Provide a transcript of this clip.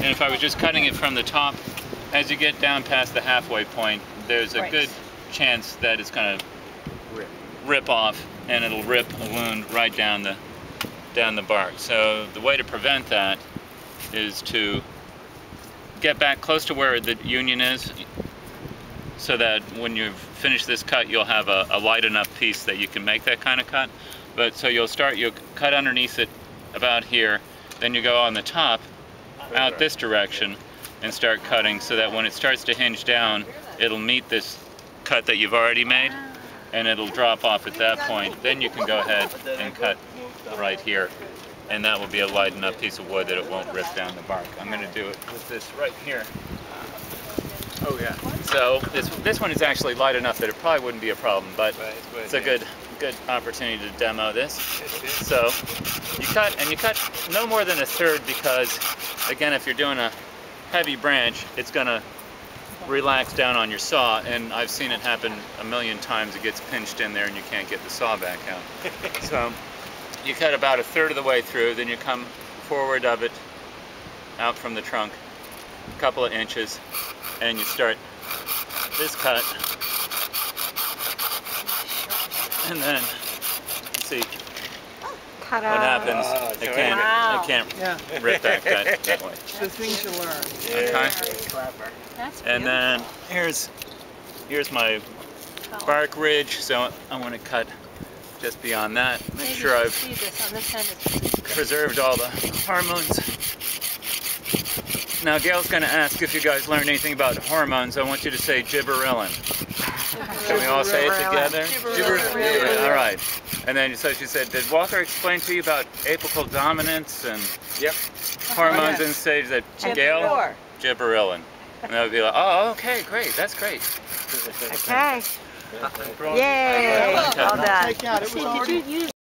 And if I was just cutting it from the top, as you get down past the halfway point, there's a good chance that it's going to rip off, and it'll rip a wound right down the bark. So the way to prevent that is to get back close to where the union is, so that when you've finished this cut, you'll have a light enough piece that you can make that kind of cut. But so you'll cut underneath it about here, then you go on the top out this direction and start cutting, so that when it starts to hinge down, it'll meet this cut that you've already made, and it'll drop off at that point. Then you can go ahead and cut right here, and that will be a light enough piece of wood that it won't rip down the bark. I'm going to do it with this right here. Oh yeah. So this one is actually light enough that it probably wouldn't be a problem, but it's a good opportunity to demo this. So you cut no more than a third, because again, if you're doing a heavy branch, it's going to relax down on your saw, and I've seen it happen a million times. It gets pinched in there and you can't get the saw back out. So you cut about a third of the way through, then you come forward of it out from the trunk a couple of inches, and you start this cut, and then see what happens. It can't rip that cut that way. The thing to learn. Okay. That's and then here's my bark ridge. So I want to cut just beyond that. Make sure I've preserved all the hormones. Now Gail's going to ask if you guys learned anything about hormones. I want you to say gibberellin. Can we all say it together? Gibberellin. All right. And then so she said, did Walter explain to you about apical dominance and hormones and stage that Gail? Gibberellin. And they'll be like, oh, okay, great, that's great. Okay. Yay! Well done. It was already